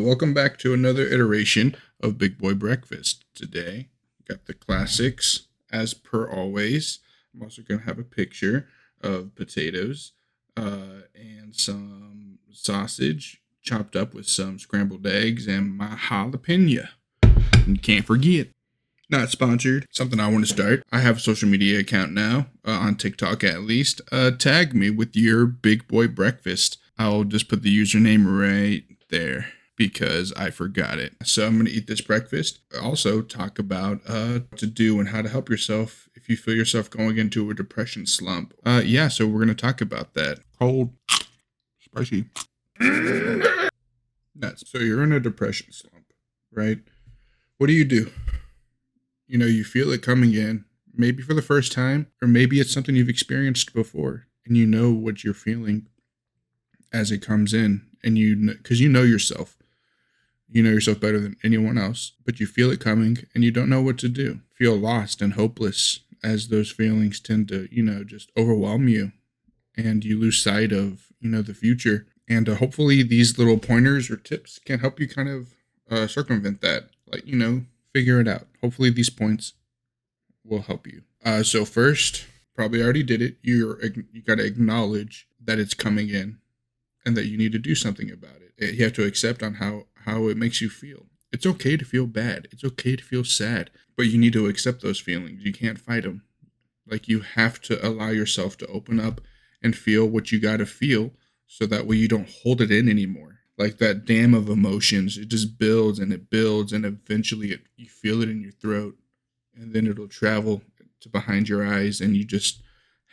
welcome back to another iteration of Big Boy Breakfast. Today, got the classics, as per always. I'm also going to have a picture of potatoes and some sausage chopped up with some scrambled eggs and my jalapeno. And you can't forget. Not sponsored. Something I want to start. I have a social media account now, on TikTok at least. Tag me with your Big Boy Breakfast. I'll just put the username right there because I forgot it. So I'm going to eat this breakfast. Also talk about what to do and how to help yourself if you feel yourself going into a depression slump. So we're going to talk about that. Cold, spicy, nuts. So you're in a depression slump, right? What do? You feel it coming in, maybe for the first time, or maybe it's something you've experienced before, and you know what you're feeling as it comes in, and because you know yourself. You know yourself better than anyone else, but you feel it coming, and you don't know what to do. Feel lost and hopeless as those feelings tend to, just overwhelm you, and you lose sight of, the future. And hopefully these little pointers or tips can help you kind of circumvent that, figure it out. Hopefully these points will help you. So first, probably already did it. You got to acknowledge that it's coming in and that you need to do something about it. You have to accept on how it makes you feel. It's okay to feel bad. It's okay to feel sad, but you need to accept those feelings. You can't fight them. You have to allow yourself to open up and feel what you got to feel so that way you don't hold it in anymore. Like that dam of emotions, it just builds and it builds, and eventually you feel it in your throat, and then it'll travel to behind your eyes, and you just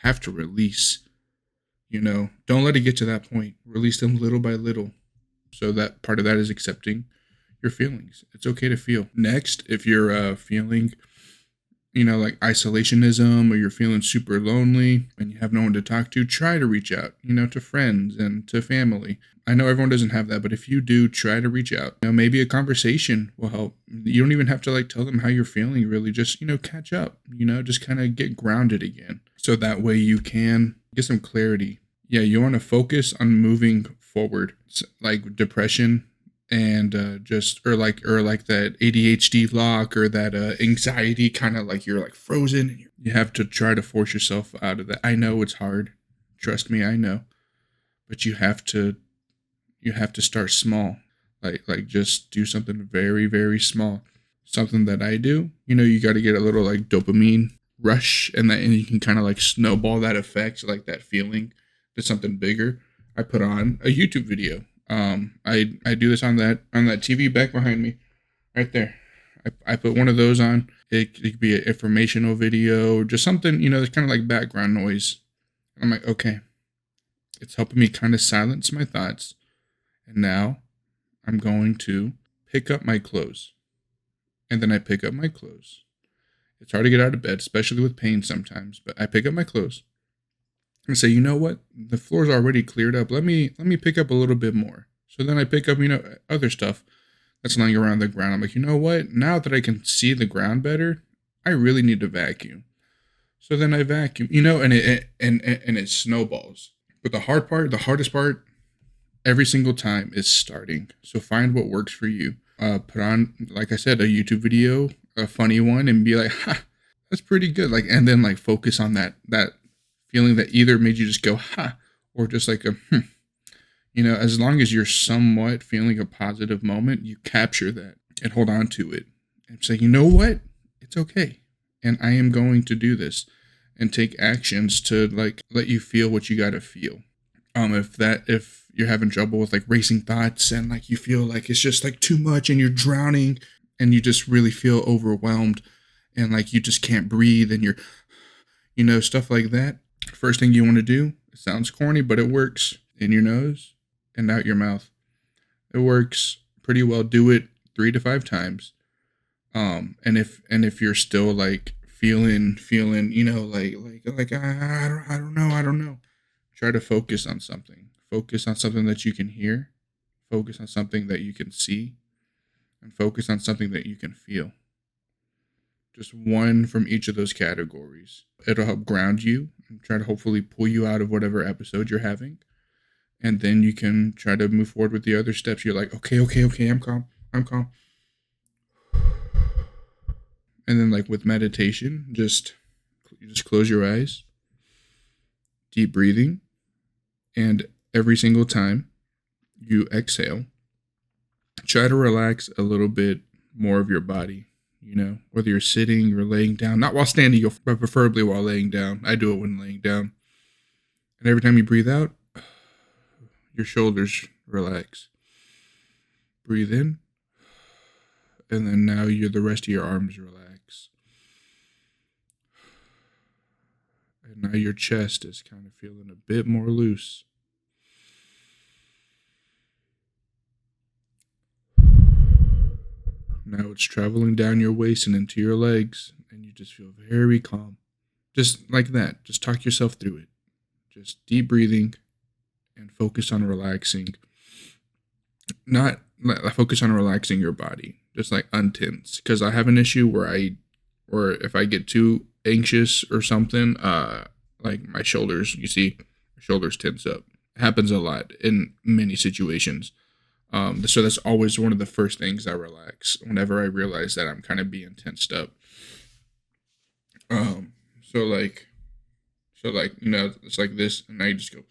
have to release. Don't let it get to that point. Release them little by little. So that part of that is accepting your feelings. It's okay to feel. Next, if you're feeling, like isolationism, or you're feeling super lonely and you have no one to talk to, try to reach out, to friends and to family. I know everyone doesn't have that, but if you do, try to reach out. Maybe a conversation will help. You don't even have to tell them how you're feeling, really. Just, catch up, just kind of get grounded again. So that way you can get some clarity. Yeah, you want to focus on moving forward. It's like depression and or like that ADHD lock, or that anxiety kind of you're frozen, and you have to try to force yourself out of that. I know it's hard. Trust me, I know. But you have to start small. Just do something very, very small. Something that I do, you got to get a little dopamine rush, and you can kind of snowball that effect, that feeling to something bigger. I put on a YouTube video. I do this on that TV back behind me, right there. I put one of those on. It could be an informational video, just something, that's kind of background noise. I'm like, okay, it's helping me kind of silence my thoughts. And now I'm going to pick up my clothes. And then I pick up my clothes. It's hard to get out of bed, especially with pain sometimes, but I pick up my clothes and say, you know what? The floor's already cleared up. Let me pick up a little bit more. So then I pick up, other stuff that's lying around the ground. I'm like, you know what? Now that I can see the ground better, I really need to vacuum. So then I vacuum, and it snowballs. But the hardest part, every single time, is starting. So find what works for you. Put on, like I said, a YouTube video, a funny one, and be like, ha, that's pretty good. And then focus on that feeling that either made you just go, ha, or just as long as you're somewhat feeling a positive moment, you capture that and hold on to it and say, you know what? It's okay. And I am going to do and take actions to let you feel what you got to feel. If you're having trouble with racing thoughts, and you feel it's just too much, and you're drowning, and you just really feel overwhelmed, and you just can't breathe, and you're, stuff like that. First thing you want to do, it sounds corny, but it works. In your nose and out your mouth. It works pretty well. Do it 3 to 5 times. And if you're still feeling, I don't know. Try to focus on something. Focus on something that you can hear. Focus on something that you can see. And focus on something that you can feel. Just one from each of those categories. It'll help ground you and try to hopefully pull you out of whatever episode you're having. And then you can try to move forward with the other steps. You're like, okay, I'm calm. I'm calm. And then like with meditation, you just close your eyes, deep breathing, and every single time you exhale, try to relax a little bit more of your body. Whether you're sitting or laying down, not while standing, but preferably while laying down. I do it when laying down. And every time you breathe out, your shoulders relax. Breathe in, and then now the rest of your arms relax. And now your chest is kind of feeling a bit more loose. Now it's traveling down your waist and into your legs, and you just feel very calm. Just like that. Just talk yourself through it. Just deep breathing and focus on relaxing. Not focus on relaxing your body. Just like untense. Because I have an issue where if I get too anxious or something, like my shoulders, my shoulders tense up. It happens a lot in many situations. So that's always one of the first things I relax whenever I realize that I'm kind of being tensed up. Um, so like, it's like this, and now you just go,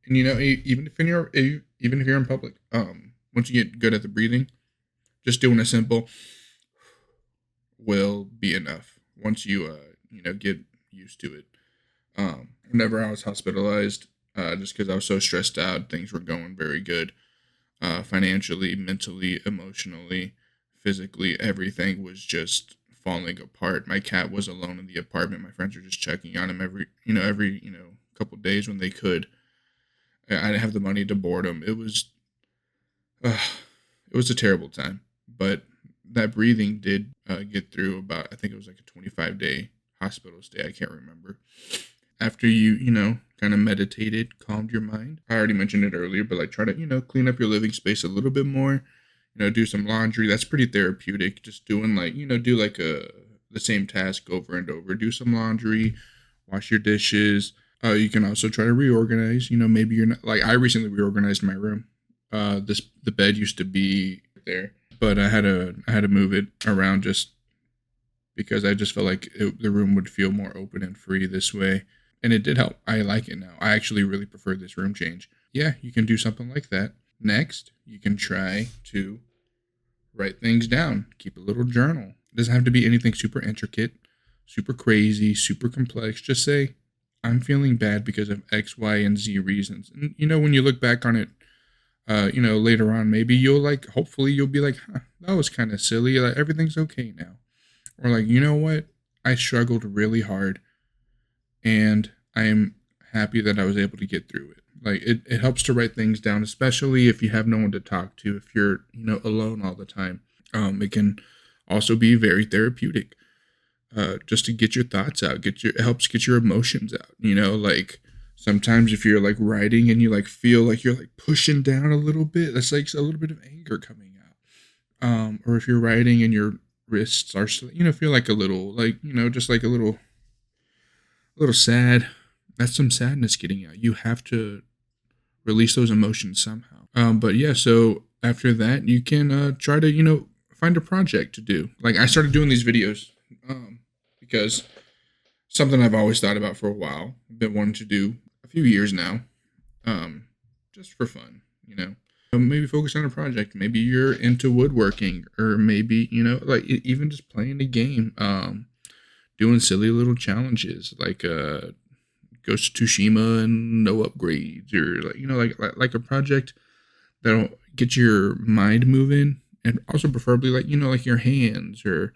and even if you're in public, once you get good at the breathing, just doing a simple will be enough. Once you get used to it. Whenever I was hospitalized, just because I was so stressed out, things were going very good, financially, mentally, emotionally, physically. Everything was just falling apart. My cat was alone in the apartment. My friends were just checking on him every couple days when they could. I didn't have the money to board him. Uh, it was a terrible time, but that breathing did get through about, I think it was like a 25-day hospital stay. I can't remember. After you kind of meditated, calmed your mind. I already mentioned it earlier, but like try to, clean up your living space a little bit more. Do some laundry. That's pretty therapeutic. Just doing like, do like the same task over and over. Do some laundry, wash your dishes. You can also try to reorganize. Maybe you're not, like I recently reorganized my room. The bed used to be there, but I had to move it around just because I just felt like the room would feel more open and free this way. And it did help. I like it now. I actually really prefer this room change. Yeah, you can do something like that. Next, you can try to write things down. Keep a little journal. It doesn't have to be anything super intricate, super crazy, super complex. Just say, I'm feeling bad because of X, Y, and Z reasons. And, when you look back on it, later on, maybe hopefully you'll be like, that was kind of silly. Like, everything's okay now. Or like, you know what? I struggled really hard and I am happy that I was able to get through it. Like it helps to write things down, especially if you have no one to talk to, if you're, alone all the time. It can also be very therapeutic. Just to get your thoughts out, it helps get your emotions out. Like sometimes if you're like writing and you like feel like you're like pushing down a little bit, that's like a little bit of anger coming out. Or if you're writing and your wrists are, feel like a little, like, just like a little sad. That's some sadness getting out. You have to release those emotions somehow. But yeah, so after that, you can try to, find a project to do. Like I started doing these videos because something I've always thought about for a while. I've been wanting to do a few years now, just for fun, Maybe focus on a project. Maybe you're into woodworking, or maybe, like even just playing a game, doing silly little challenges like Ghost of Tsushima and no upgrades, or like a project that'll get your mind moving, and also preferably like your hands, or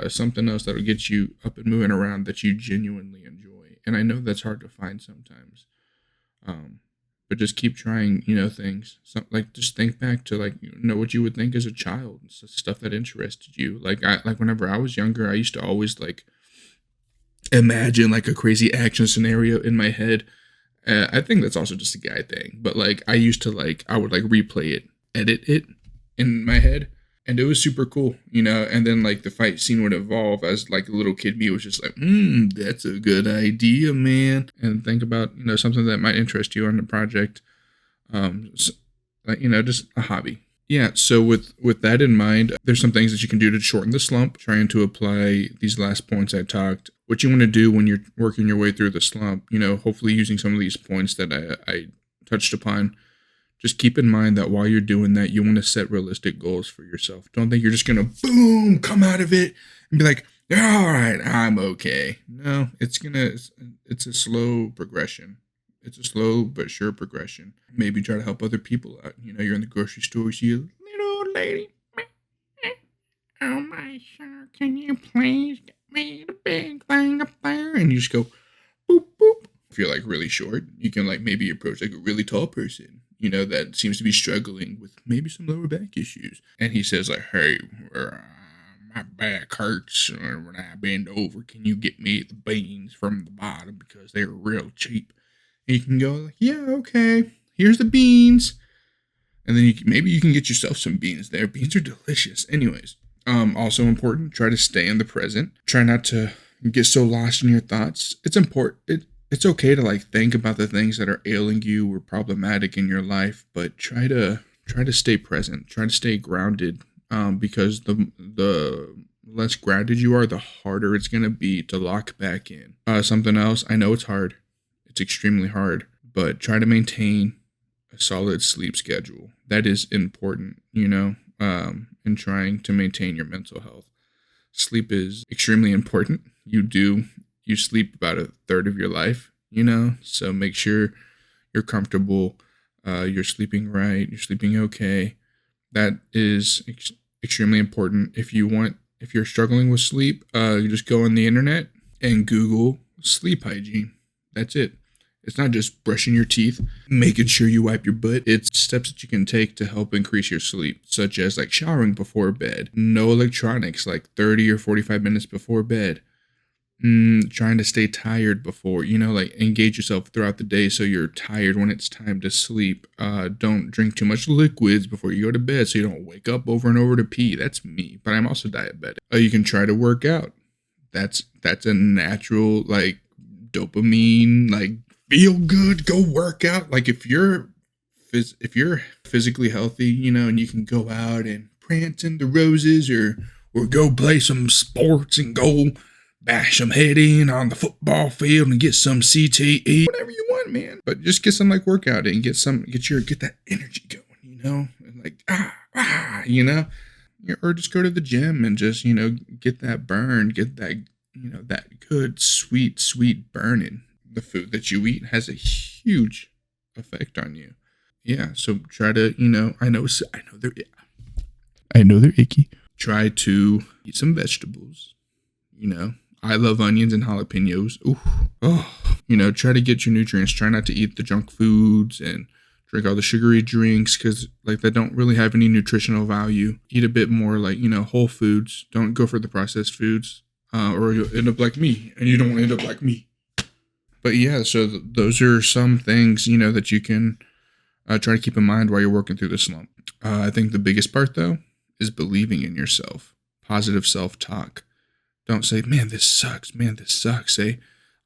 something else that'll get you up and moving around that you genuinely enjoy. And I know that's hard to find sometimes. But just keep trying, things. Just think back to what you would think as a child, stuff that interested you. Like whenever I was younger, I used to always imagine like a crazy action scenario in my head. I think that's also just a guy thing, but I used to I would replay it, edit it in my head, And it was super cool, and then like the fight scene would evolve as like a little kid me was just like, that's a good idea, man. And think about, something that might interest you on the project. Like, just a hobby. Yeah, so with that in mind, there's some things that you can do to shorten the slump, trying to apply these last points I talked. What you want to do when you're working your way through the slump, hopefully using some of these points that I touched upon. Just keep in mind that while you're doing that, you want to set realistic goals for yourself. Don't think you're just going to boom, come out of it and be like, all right, I'm okay. No, it's a slow progression. It's a slow but sure progression. Maybe try to help other people out. You're in the grocery store, you see a little old lady. Oh my sir, can you please get me the big thing up there? And you just go, boop, boop. If you're like really short, you can like maybe approach like a really tall person, that seems to be struggling with maybe some lower back issues. And he says like, hey, my back hurts when I bend over. Can you get me the beans from the bottom because they're real cheap? And you can go like, yeah, okay, here's the beans. And then maybe you can get yourself some beans there. Beans are delicious. Anyways, also important, try to stay in the present. Try not to get so lost in your thoughts. It's important. It's okay to like think about the things that are ailing you or problematic in your life, but try to stay present. Try to stay grounded, because the less grounded you are, the harder it's gonna be to lock back in. Something else. I know it's hard. It's extremely hard, but try to maintain a solid sleep schedule. That is important, in trying to maintain your mental health. Sleep is extremely important. You sleep about a third of your life, so make sure you're comfortable, you're sleeping right, you're sleeping okay. That is extremely important. If you're struggling with sleep, you just go on the internet and Google sleep hygiene. That's it. It's not just brushing your teeth, making sure you wipe your butt. It's steps that you can take to help increase your sleep, such as like showering before bed, no electronics like 30 or 45 minutes before bed, trying to stay tired before, like engage yourself throughout the day so you're tired when it's time to sleep. Don't drink too much liquids before you go to bed so you don't wake up over and over to pee. That's me, but I'm also diabetic. You can try to work out. That's a natural like dopamine, like feel good, go work out. Like if you're physically healthy, and you can go out and prance in the roses or go play some sports and go bash some head in on the football field and get some CTE, whatever you want, man. But just get some like workout and get that energy going, and like or just go to the gym and just get that burn, get that that good sweet burning. The food that you eat has a huge effect on you. Yeah, so try to, I know they're icky. Try to eat some vegetables. I love onions and jalapenos. Ooh, oh, try to get your nutrients. Try not to eat the junk foods and drink all the sugary drinks because like they don't really have any nutritional value. Eat a bit more like, whole foods. Don't go for the processed foods, or you'll end up like me, and you don't want to end up like me. But yeah, so those are some things, that you can try to keep in mind while you're working through the slump. I think the biggest part, though, is believing in yourself. Positive self-talk. Don't say, man, this sucks. Say,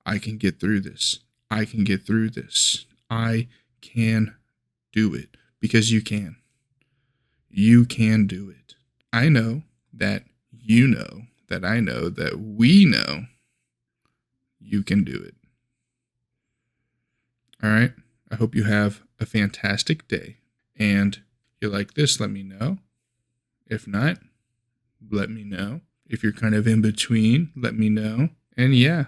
I can get through this. I can get through this. I can do it. Because you can. You can do it. I know that you know that I know that we know you can do it. All right. I hope you have a fantastic day. And if you like this, let me know. If not, let me know. If you're kind of in between, let me know. And yeah,